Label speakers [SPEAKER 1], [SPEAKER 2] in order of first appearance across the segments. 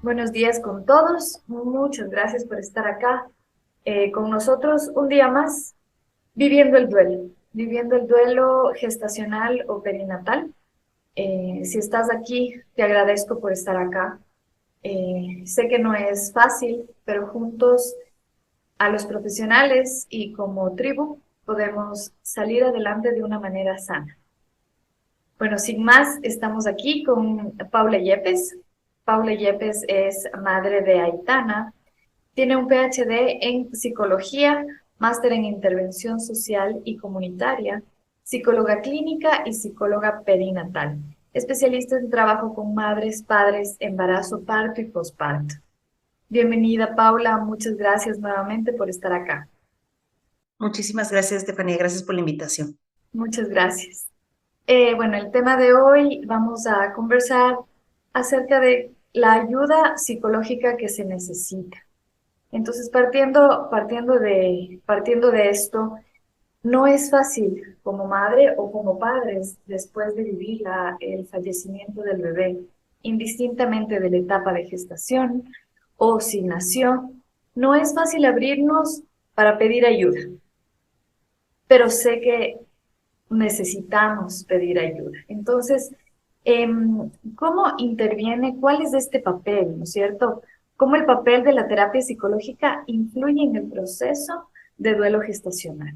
[SPEAKER 1] Buenos días con todos. Muchas gracias por estar acá con nosotros un día más, viviendo el duelo gestacional o perinatal. Si estás aquí, te agradezco por estar acá. Sé que no es fácil, pero juntos a los profesionales y como tribu podemos salir adelante de una manera sana. Bueno, sin más, estamos aquí con Paula Yepes. Paula Yepes es madre de Aitana. Tiene un PhD en psicología, máster en intervención social y comunitaria, psicóloga clínica y psicóloga perinatal. Especialista en trabajo con madres, padres, embarazo, parto y posparto. Bienvenida, Paula. Muchas gracias nuevamente por estar acá.
[SPEAKER 2] Muchísimas gracias, Estefanía. Gracias por la invitación.
[SPEAKER 1] Muchas gracias. Bueno, el tema de hoy vamos a conversar acerca de la ayuda psicológica que se necesita. Entonces, partiendo de esto, no es fácil como madre o como padres después de vivir el fallecimiento del bebé, indistintamente de la etapa de gestación o si nació, no es fácil abrirnos para pedir ayuda, pero sé que necesitamos pedir ayuda. Entonces, ¿cómo interviene? ¿Cuál es este papel, no es cierto? ¿Cómo el papel de la terapia psicológica influye en el proceso de duelo gestacional?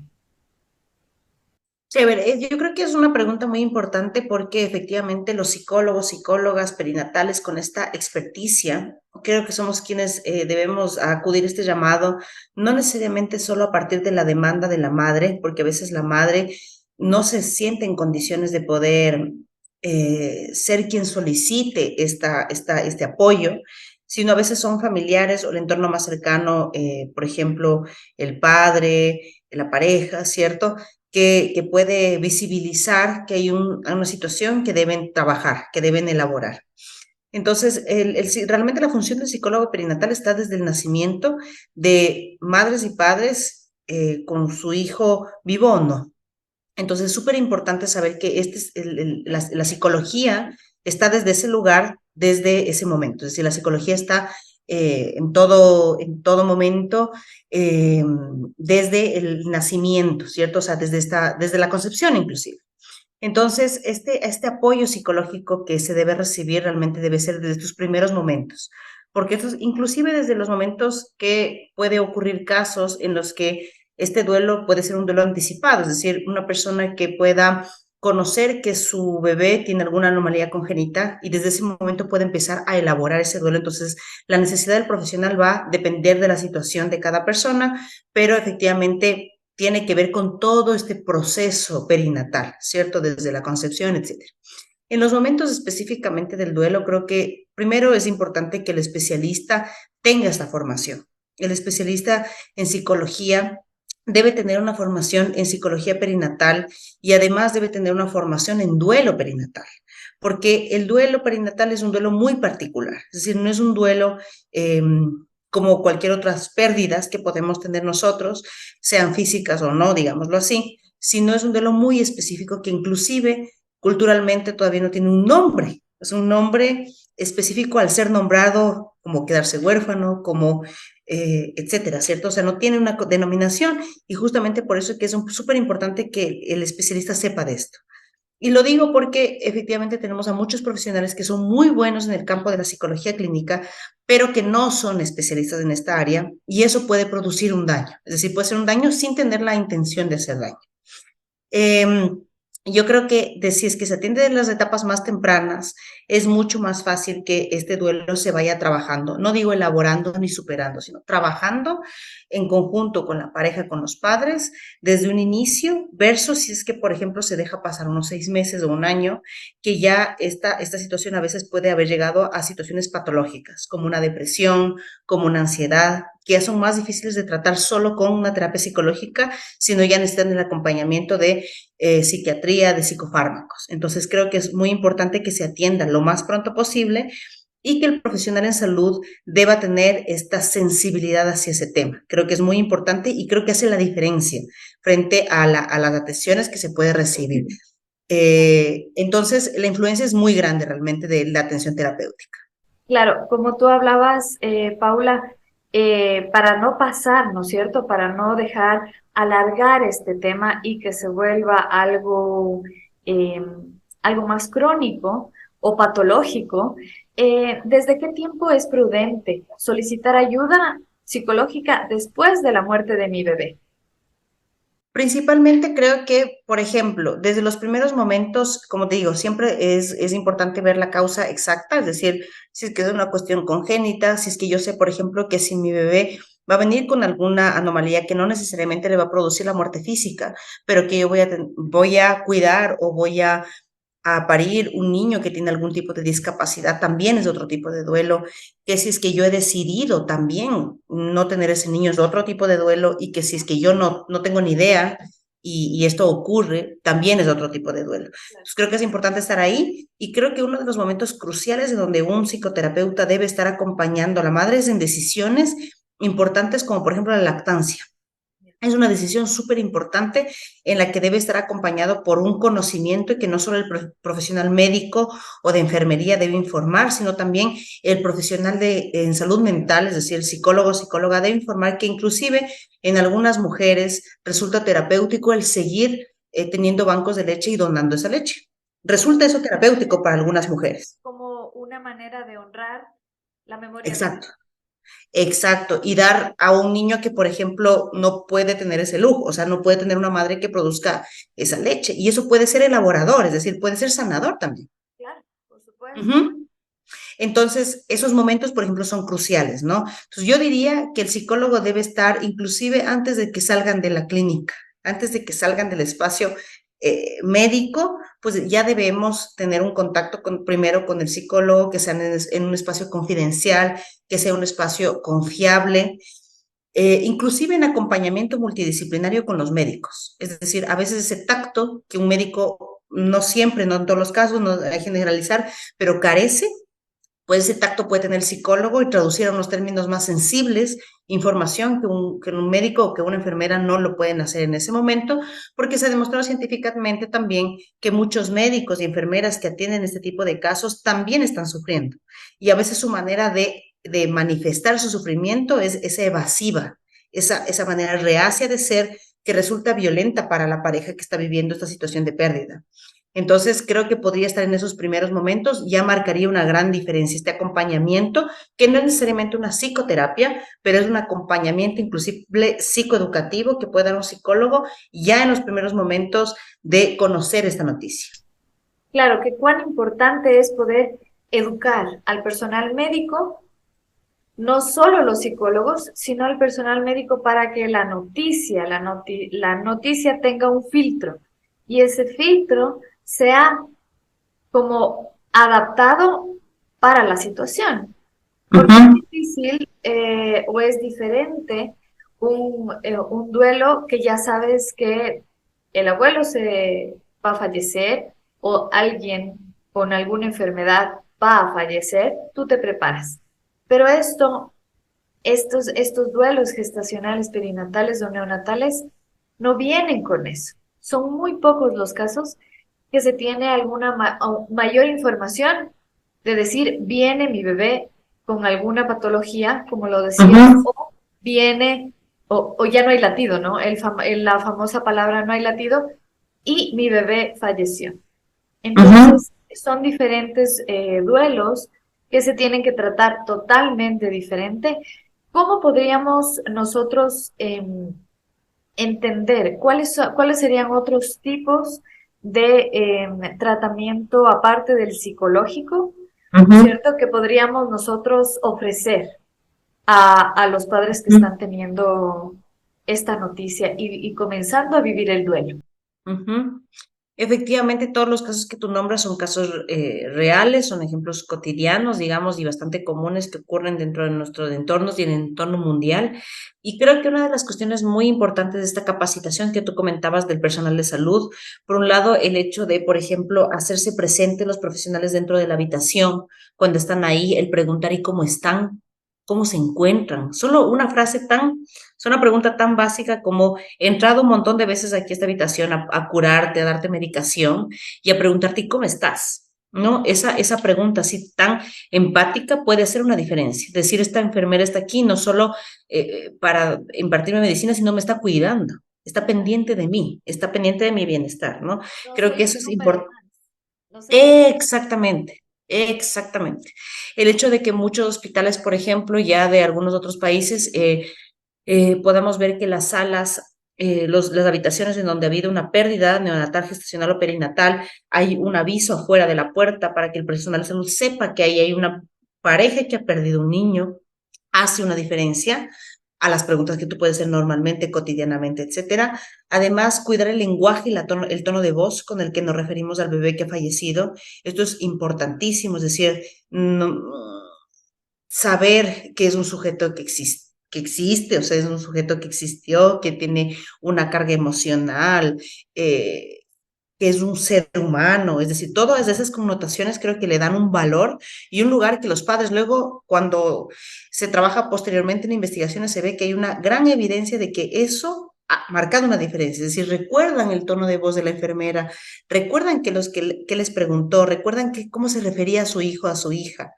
[SPEAKER 2] Sí, a ver, yo creo que es una pregunta muy importante porque efectivamente los psicólogos, psicólogas perinatales con esta experticia, creo que somos quienes debemos acudir a este llamado, no necesariamente solo a partir de la demanda de la madre, porque a veces la madre no se siente en condiciones de poder ser quien solicite este apoyo, sino a veces son familiares o el entorno más cercano, por ejemplo, el padre, la pareja, ¿cierto? Que puede visibilizar que hay una situación que deben trabajar, que deben elaborar. Entonces, realmente la función del psicólogo perinatal está desde el nacimiento de madres y padres con su hijo vivo o no. Entonces, es súper importante saber que la psicología está desde ese lugar, desde ese momento. Es decir, la psicología está en todo momento, eh, desde el nacimiento, ¿cierto? O sea, desde la concepción inclusive. Entonces, este apoyo psicológico que se debe recibir realmente debe ser desde tus primeros momentos, porque esto inclusive desde los momentos que puede ocurrir casos en los que este duelo puede ser un duelo anticipado, es decir, una persona que pueda conocer que su bebé tiene alguna anomalía congénita y desde ese momento puede empezar a elaborar ese duelo. Entonces, la necesidad del profesional va a depender de la situación de cada persona, pero efectivamente tiene que ver con todo este proceso perinatal, ¿cierto? Desde la concepción, etcétera. En los momentos específicamente del duelo, creo que primero es importante que el especialista tenga esta formación. El especialista en psicología debe tener una formación en psicología perinatal y además debe tener una formación en duelo perinatal, porque el duelo perinatal es un duelo muy particular, es decir, no es un duelo como cualquier otras pérdidas que podemos tener nosotros, sean físicas o no, digámoslo así, sino es un duelo muy específico que inclusive culturalmente todavía no tiene un nombre, es un nombre específico al ser nombrado como quedarse huérfano, como etcétera, ¿cierto? O sea, no tiene una denominación y justamente por eso es que es súper importante que el especialista sepa de esto. Y lo digo porque efectivamente tenemos a muchos profesionales que son muy buenos en el campo de la psicología clínica, pero que no son especialistas en esta área y eso puede producir un daño. Es decir, puede ser un daño sin tener la intención de hacer daño. Eh, yo creo que si es que se atiende en las etapas más tempranas, es mucho más fácil que este duelo se vaya trabajando. No digo elaborando ni superando, sino trabajando en conjunto con la pareja, con los padres, desde un inicio, versus si es que, por ejemplo, se deja pasar unos 6 meses o un año, que ya esta situación a veces puede haber llegado a situaciones patológicas, como una depresión, como una ansiedad, que ya son más difíciles de tratar solo con una terapia psicológica, sino ya necesitan el acompañamiento de psiquiatría, de psicofármacos. Entonces creo que es muy importante que se atienda lo más pronto posible y que el profesional en salud deba tener esta sensibilidad hacia ese tema. Creo que es muy importante y creo que hace la diferencia frente a las atenciones que se puede recibir. Entonces, la influencia es muy grande realmente de la atención terapéutica.
[SPEAKER 1] Claro, como tú hablabas, Paula, para no pasar, ¿no es cierto? Para no dejar alargar este tema y que se vuelva eh, algo más crónico o patológico, ¿desde qué tiempo es prudente solicitar ayuda psicológica después de la muerte de mi bebé?
[SPEAKER 2] Principalmente creo que, por ejemplo, desde los primeros momentos, como te digo, siempre es importante ver la causa exacta, es decir, si es que es una cuestión congénita, si es que yo sé, por ejemplo, que si mi bebé va a venir con alguna anomalía que no necesariamente le va a producir la muerte física, pero que yo voy a cuidar o voy a parir un niño que tiene algún tipo de discapacidad, también es otro tipo de duelo, que si es que yo he decidido también no tener ese niño es otro tipo de duelo y que si es que yo no tengo ni idea y esto ocurre, también es otro tipo de duelo. Entonces, creo que es importante estar ahí y creo que uno de los momentos cruciales en donde un psicoterapeuta debe estar acompañando a la madre es en decisiones importantes como por ejemplo la lactancia. Es una decisión súper importante en la que debe estar acompañado por un conocimiento y que no solo el profesional médico o de enfermería debe informar, sino también el profesional en salud mental, es decir, el psicólogo o psicóloga debe informar que inclusive en algunas mujeres resulta terapéutico el seguir teniendo bancos de leche y donando esa leche. Resulta eso terapéutico para algunas mujeres.
[SPEAKER 1] Como una manera de honrar la memoria de
[SPEAKER 2] Exacto. Exacto, y dar a un niño que, por ejemplo, no puede tener ese lujo, o sea, no puede tener una madre que produzca esa leche. Y eso puede ser elaborador, es decir, puede ser sanador también.
[SPEAKER 1] claro, por supuesto.
[SPEAKER 2] Ujú. Entonces, esos momentos, por ejemplo, son cruciales, ¿no? Entonces, yo diría que el psicólogo debe estar inclusive antes de que salgan de la clínica, antes de que salgan del espacio médico, pues ya debemos tener un contacto primero con el psicólogo, que sea en un espacio confidencial, que sea un espacio confiable, inclusive en acompañamiento multidisciplinario con los médicos. Es decir, a veces ese tacto que un médico, no siempre, no en todos los casos, no hay que generalizar, pero carece, pues ese tacto puede tener el psicólogo y traducir a unos términos más sensibles información que un médico o que una enfermera no lo pueden hacer en ese momento, porque se ha demostrado científicamente también que muchos médicos y enfermeras que atienden este tipo de casos también están sufriendo. Y a veces su manera de manifestar su sufrimiento es esa evasiva, esa manera reacia de ser que resulta violenta para la pareja que está viviendo esta situación de pérdida. Entonces, creo que podría estar en esos primeros momentos, ya marcaría una gran diferencia este acompañamiento, que no es necesariamente una psicoterapia, pero es un acompañamiento inclusive psicoeducativo que puede dar un psicólogo ya en los primeros momentos de conocer esta noticia.
[SPEAKER 1] Claro, que cuán importante es poder educar al personal médico, no solo los psicólogos, sino al personal médico para que la noticia tenga un filtro y ese filtro sea como adaptado para la situación. Porque es
[SPEAKER 2] Ujú,
[SPEAKER 1] difícil o es diferente un duelo que ya sabes que el abuelo se va a fallecer o alguien con alguna enfermedad va a fallecer, tú te preparas. Pero estos duelos gestacionales, perinatales o neonatales no vienen con eso. Son muy pocos los casos que se tiene alguna o mayor información de decir, viene mi bebé con alguna patología, como lo decías,
[SPEAKER 2] ujú,
[SPEAKER 1] o viene, o ya no hay latido, ¿no? La famosa palabra no hay latido, y mi bebé falleció.
[SPEAKER 2] ujú.
[SPEAKER 1] Entonces, son diferentes duelos que se tienen que tratar totalmente diferente. ¿Cómo podríamos nosotros entender cuáles serían otros tipos de tratamiento aparte del psicológico,
[SPEAKER 2] Ujú,
[SPEAKER 1] ¿cierto? Que podríamos nosotros ofrecer a los padres que
[SPEAKER 2] ujú.
[SPEAKER 1] están teniendo esta noticia y comenzando a vivir el duelo.
[SPEAKER 2] Ujú. Efectivamente, todos los casos que tú nombras son casos reales, son ejemplos cotidianos, digamos, y bastante comunes que ocurren dentro de nuestros entornos y en el entorno mundial. Y creo que una de las cuestiones muy importantes de esta capacitación que tú comentabas del personal de salud, por un lado, el hecho de, por ejemplo, hacerse presentes los profesionales dentro de la habitación cuando están ahí, el preguntar ¿y cómo están? ¿Cómo se encuentran? Solo una frase es una pregunta tan básica como he entrado un montón de veces aquí a esta habitación a curarte, a darte medicación y a preguntarte, ¿y cómo estás? ¿no? Esa pregunta así tan empática puede hacer una diferencia. Es decir, esta enfermera está aquí no solo para impartirme medicina, sino me está cuidando, está pendiente de mí, está pendiente de mi bienestar, ¿no?
[SPEAKER 1] No
[SPEAKER 2] Creo que
[SPEAKER 1] se
[SPEAKER 2] eso es
[SPEAKER 1] preocupa de
[SPEAKER 2] importante.
[SPEAKER 1] más. No se preocupa.
[SPEAKER 2] Exactamente, exactamente. El hecho de que muchos hospitales, por ejemplo, ya de algunos otros países, podamos ver que las salas, las habitaciones en donde ha habido una pérdida neonatal, gestacional o perinatal, hay un aviso afuera de la puerta para que el personal de salud sepa que ahí hay una pareja que ha perdido un niño, hace una diferencia a las preguntas que tú puedes hacer normalmente, cotidianamente, etcétera. Además, cuidar el lenguaje y el tono de voz con el que nos referimos al bebé que ha fallecido. Esto es importantísimo, es decir, no, saber que es un sujeto que existe, o sea, es un sujeto que existió, que tiene una carga emocional, que es un ser humano, es decir, todas esas connotaciones creo que le dan un valor y un lugar que los padres luego, cuando se trabaja posteriormente en investigaciones, se ve que hay una gran evidencia de que eso ha marcado una diferencia, es decir, recuerdan el tono de voz de la enfermera, recuerdan que les preguntó, recuerdan cómo se refería a su hijo, a su hija.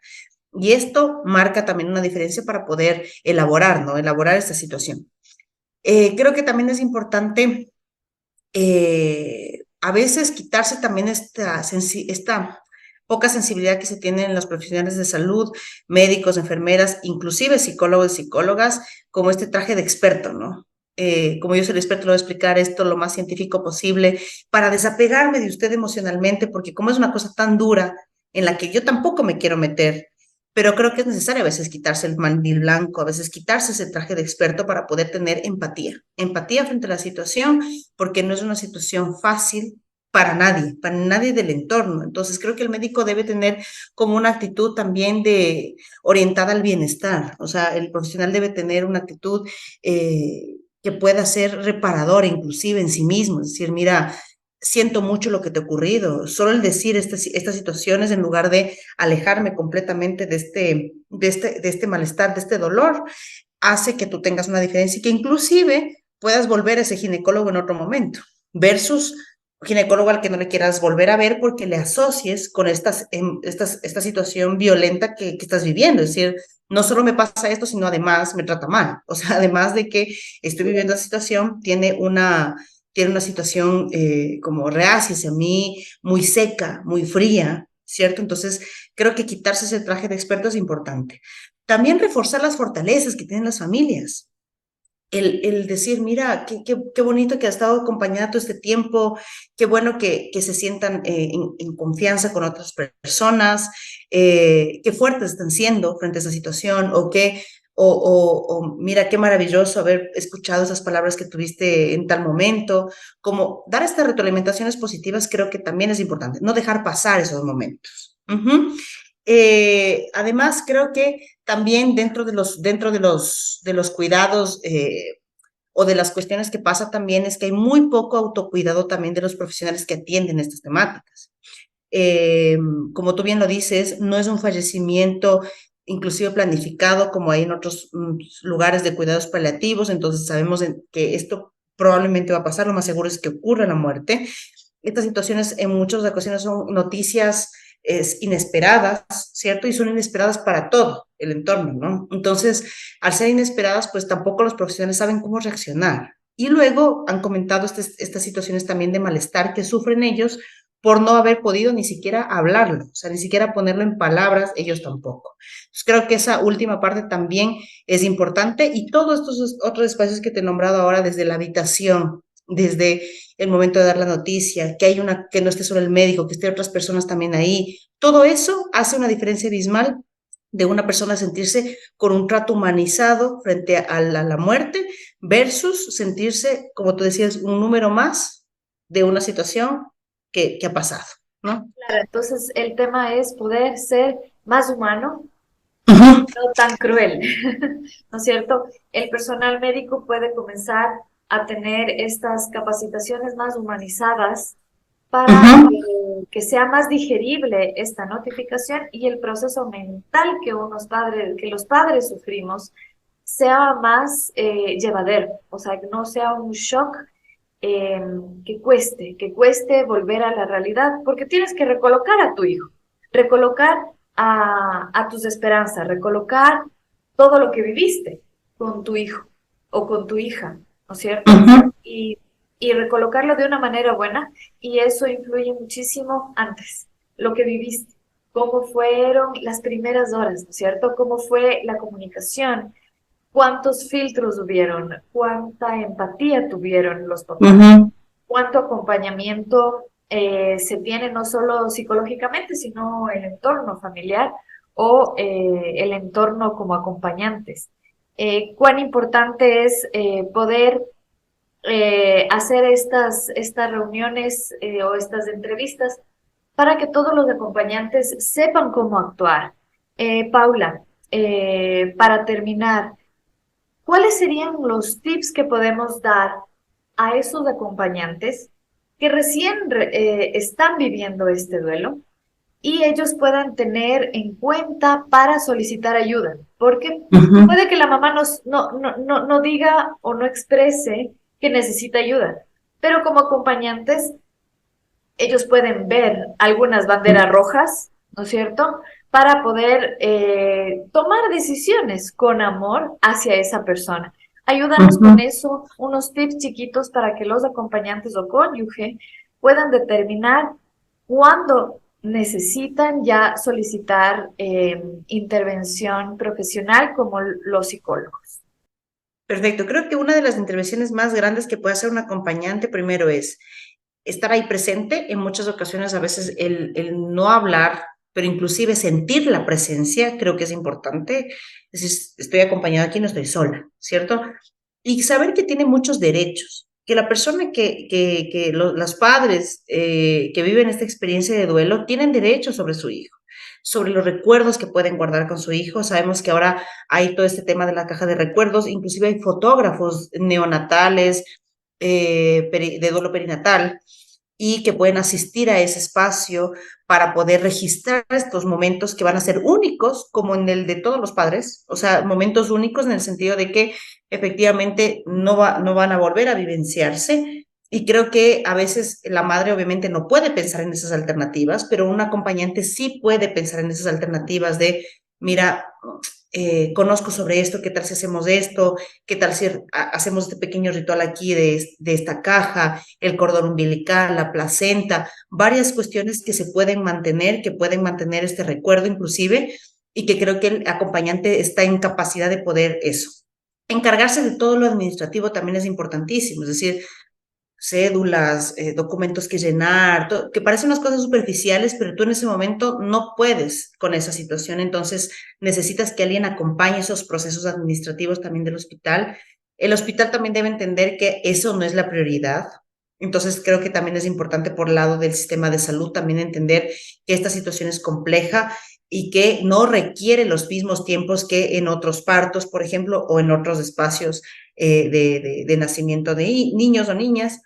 [SPEAKER 2] Y esto marca también una diferencia para poder elaborar, ¿no? Elaborar esta situación. Creo que también es importante a veces quitarse también esta poca sensibilidad que se tiene en los profesionales de salud, médicos, enfermeras, inclusive psicólogos y psicólogas, como este traje de experto, ¿no? Como yo soy el experto, lo voy a explicar esto lo más científico posible para desapegarme de usted emocionalmente, porque como es una cosa tan dura en la que yo tampoco me quiero meter, pero creo que es necesario a veces quitarse el mandil blanco, a veces quitarse ese traje de experto para poder tener empatía, empatía frente a la situación, porque no es una situación fácil para nadie del entorno. Entonces creo que el médico debe tener como una actitud también de orientada al bienestar, o sea, el profesional debe tener una actitud que pueda ser reparadora inclusive en sí mismo, es decir, mira, siento mucho lo que te ha ocurrido. Solo el decir estas situaciones en lugar de alejarme completamente de este malestar, de este dolor, hace que tú tengas una diferencia y que inclusive puedas volver a ese ginecólogo en otro momento, versus ginecólogo al que no le quieras volver a ver porque le asocies con esta situación violenta que estás viviendo. Es decir, no solo me pasa esto, sino además me trata mal. O sea, además de que estoy viviendo esa situación, tiene una situación como reacia hacia mí, muy seca, muy fría, ¿cierto? Entonces, creo que quitarse ese traje de experto es importante. También reforzar las fortalezas que tienen las familias. El decir, mira, qué bonito que has estado acompañada todo este tiempo, qué bueno que se sientan en confianza con otras personas, qué fuertes están siendo frente a esa situación, o mira, qué maravilloso haber escuchado esas palabras que tuviste en tal momento, como dar estas retroalimentaciones positivas creo que también es importante, no dejar pasar esos momentos. Ujú. Además, creo que también de los cuidados o de las cuestiones que pasa también es que hay muy poco autocuidado también de los profesionales que atienden estas temáticas. Eh, Como tú bien lo dices, no es un fallecimiento inclusive planificado como hay en otros lugares de cuidados paliativos, entonces sabemos que esto probablemente va a pasar, lo más seguro es que ocurra la muerte. Estas situaciones en muchas ocasiones son noticias inesperadas, ¿cierto? Y son inesperadas para todo el entorno, ¿no? Entonces, al ser inesperadas, pues tampoco los profesionales saben cómo reaccionar. Y luego han comentado estas situaciones también de malestar que sufren ellos por no haber podido ni siquiera hablarlo, o sea, ni siquiera ponerlo en palabras, ellos tampoco. Entonces, creo que esa última parte también es importante y todos estos otros espacios que te he nombrado ahora, desde la habitación, desde el momento de dar la noticia, que no esté solo el médico, que esté otras personas también ahí. Todo eso hace una diferencia abismal de una persona sentirse con un trato humanizado frente a la muerte versus sentirse, como tú decías, un número más de una situación que ha pasado, ¿no?
[SPEAKER 1] Claro, entonces el tema es poder ser más humano,
[SPEAKER 2] Ujú,
[SPEAKER 1] no tan cruel, ¿no es cierto? El personal médico puede comenzar a tener estas capacitaciones más humanizadas para
[SPEAKER 2] ujú.
[SPEAKER 1] que sea más digerible esta notificación y el proceso mental que los padres sufrimos sea más llevadero, o sea, que no sea un shock eh, que cueste volver a la realidad, porque tienes que recolocar a tu hijo. recolocar a tus esperanzas, recolocar todo lo que viviste con tu hijo o con tu hija, ¿no es cierto?
[SPEAKER 2] Ujú,
[SPEAKER 1] Y recolocarlo de una manera buena, y eso influye muchísimo antes, lo que viviste, cómo fueron las primeras horas, ¿no es cierto? Cómo fue la comunicación, cuántos filtros hubieron, cuánta empatía tuvieron los papás,
[SPEAKER 2] ujú,
[SPEAKER 1] cuánto acompañamiento se tiene no solo psicológicamente, sino el entorno familiar o el entorno como acompañantes. Cuán importante es poder hacer estas reuniones o estas entrevistas para que todos los acompañantes sepan cómo actuar. Paula, para terminar, ¿cuáles serían los tips que podemos dar a esos acompañantes que recién están viviendo este duelo y ellos puedan tener en cuenta para solicitar ayuda? Porque
[SPEAKER 2] ujú.
[SPEAKER 1] puede que la mamá no diga o no exprese que necesita ayuda, pero como acompañantes ellos pueden ver algunas banderas rojas, ¿no es cierto?, para poder tomar decisiones con amor hacia esa persona. Ayúdanos con
[SPEAKER 2] Ujú.
[SPEAKER 1] eso, unos tips chiquitos para que los acompañantes o cónyuge puedan determinar cuándo necesitan ya solicitar intervención profesional como los psicólogos.
[SPEAKER 2] Perfecto. Creo que una de las intervenciones más grandes que puede hacer un acompañante primero es estar ahí presente. En muchas ocasiones, a veces el no hablar, pero inclusive sentir la presencia, creo que es importante. Es decir, estoy acompañada aquí, no estoy sola, ¿cierto? Y saber que tiene muchos derechos, que la persona los padres que viven esta experiencia de duelo tienen derechos sobre su hijo, sobre los recuerdos que pueden guardar con su hijo. Sabemos que ahora hay todo este tema de la caja de recuerdos, inclusive hay fotógrafos neonatales, de duelo perinatal, y que pueden asistir a ese espacio para poder registrar estos momentos que van a ser únicos, como en el de todos los padres, o sea, momentos únicos en el sentido de que efectivamente no van a volver a vivenciarse. Y creo que a veces la madre obviamente no puede pensar en esas alternativas, pero un acompañante sí puede pensar en esas alternativas de, mira, conozco sobre esto, qué tal si hacemos esto, qué tal si hacemos este pequeño ritual aquí de esta caja, el cordón umbilical, la placenta, varias cuestiones que se pueden mantener, que pueden mantener este recuerdo inclusive, y que creo que el acompañante está en capacidad de poder eso. Encargarse de todo lo administrativo también es importantísimo, es decir, cédulas, documentos que llenar, que parecen unas cosas superficiales, pero tú en ese momento no puedes con esa situación, entonces necesitas que alguien acompañe esos procesos administrativos también del hospital. El hospital también debe entender que eso no es la prioridad. Entonces creo que también es importante por el lado del sistema de salud también entender que esta situación es compleja y que no requiere los mismos tiempos que en otros partos, por ejemplo, o en otros espacios de nacimiento de niños o niñas.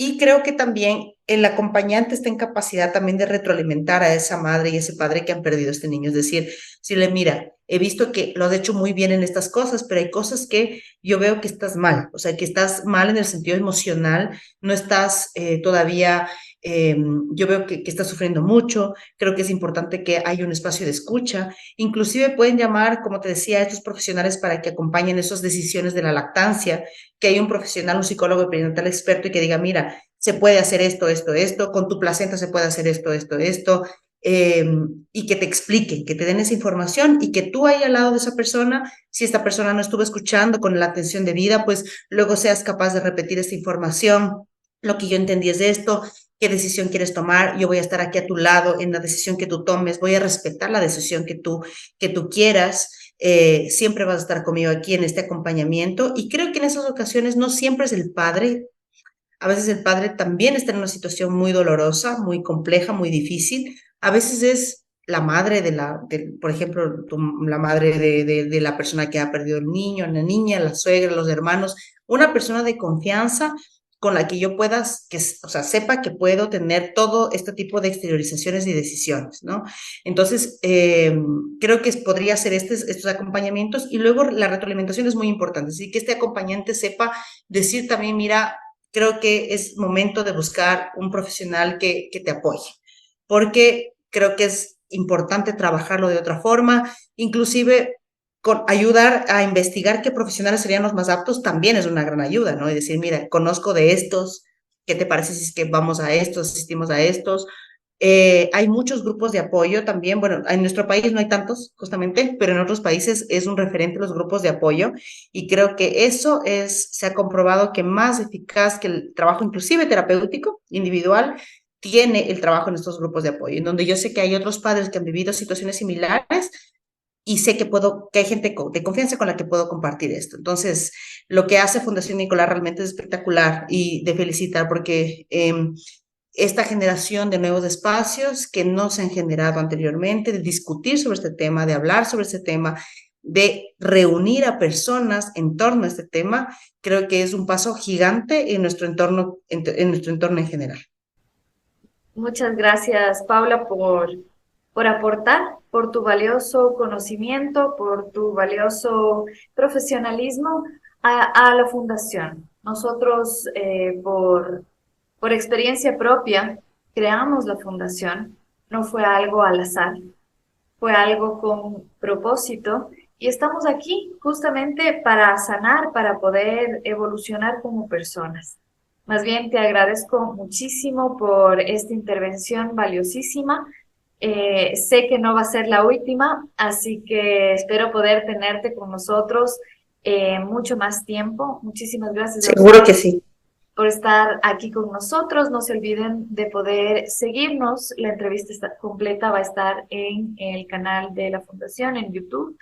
[SPEAKER 2] Y creo que también el acompañante está en capacidad también de retroalimentar a esa madre y ese padre que han perdido a este niño. Es decir, si le mira, he visto que lo has hecho muy bien en estas cosas, pero hay cosas que yo veo que estás mal. O sea, que estás mal en el sentido emocional, no estás todavía, eh, yo veo que estás sufriendo mucho. Creo que es importante que haya un espacio de escucha. Inclusive pueden llamar, como te decía, a estos profesionales para que acompañen esas decisiones de la lactancia, que hay un profesional, un psicólogo perinatal experto y que diga, mira, se puede hacer esto, esto, esto, con tu placenta se puede hacer esto, esto, esto, eh, y que te expliquen, que te den esa información y que tú ahí al lado de esa persona, si esta persona no estuvo escuchando con la atención debida, pues luego seas capaz de repetir esta información. Lo que yo entendí es de esto, qué decisión quieres tomar, yo voy a estar aquí a tu lado en la decisión que tú tomes, voy a respetar la decisión que tú quieras. Siempre vas a estar conmigo aquí en este acompañamiento y creo que en esas ocasiones no siempre es el padre, a veces el padre también está en una situación muy dolorosa, muy compleja, muy difícil, a veces es la madre por ejemplo, la madre de la persona que ha perdido el niño, la niña, la suegra, los hermanos, una persona de confianza con la que yo pueda, o sea, sepa que puedo tener todo este tipo de exteriorizaciones y decisiones, ¿no? Entonces, creo que podría ser estos acompañamientos y luego la retroalimentación es muy importante, así que este acompañante sepa decir también, mira, creo que es momento de buscar un profesional que te apoye, porque creo que es importante trabajarlo de otra forma, inclusive con ayudar a investigar qué profesionales serían los más aptos también es una gran ayuda, ¿no? Y decir, mira, conozco de estos, ¿qué te parece si es que vamos a estos, asistimos a estos? Hay muchos grupos de apoyo también. Bueno, en nuestro país no hay tantos, justamente, pero en otros países es un referente los grupos de apoyo y creo que eso se ha comprobado que más eficaz que el trabajo inclusive terapéutico, individual, tiene el trabajo en estos grupos de apoyo, en donde yo sé que hay otros padres que han vivido situaciones similares y sé que hay gente de confianza con la que puedo compartir esto. Entonces, lo que hace Fundación Nicolás realmente es espectacular y de felicitar porque esta generación de nuevos espacios que no se han generado anteriormente, de discutir sobre este tema, de hablar sobre este tema, de reunir a personas en torno a este tema, creo que es un paso gigante en nuestro entorno, en nuestro entorno en general.
[SPEAKER 1] Muchas gracias, Paula, por aportar, por tu valioso conocimiento, por tu valioso profesionalismo a la fundación. Nosotros, por experiencia propia, creamos la fundación. No fue algo al azar, fue algo con propósito y estamos aquí justamente para sanar, para poder evolucionar como personas. Más bien te agradezco muchísimo por esta intervención valiosísima. Sé que no va a ser la última, así que espero poder tenerte con nosotros mucho más tiempo. Muchísimas gracias a
[SPEAKER 2] Seguro que
[SPEAKER 1] ustedes
[SPEAKER 2] sí.
[SPEAKER 1] por estar aquí con nosotros. No se olviden de poder seguirnos. La entrevista completa va a estar en el canal de la Fundación, en YouTube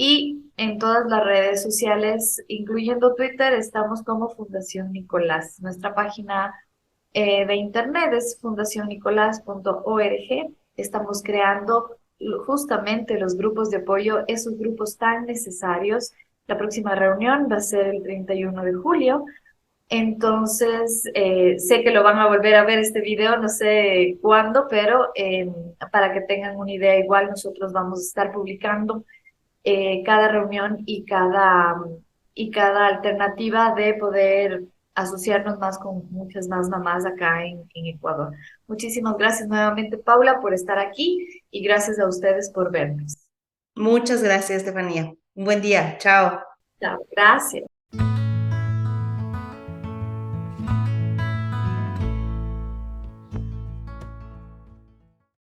[SPEAKER 1] y en todas las redes sociales, incluyendo Twitter, estamos como Fundación Nicolás. Nuestra página de internet es fundacionnicolás.org. Estamos creando justamente los grupos de apoyo, esos grupos tan necesarios. La próxima reunión va a ser el 31 de julio. Entonces, sé que lo van a volver a ver este video, no sé cuándo, pero para que tengan una idea, igual nosotros vamos a estar publicando cada reunión y cada alternativa de poder asociarnos más con muchas más mamás acá en Ecuador. Muchísimas gracias nuevamente, Paula, por estar aquí y gracias a ustedes por vernos.
[SPEAKER 2] Muchas gracias, Estefanía. Un buen día. Chao.
[SPEAKER 1] Chao, gracias.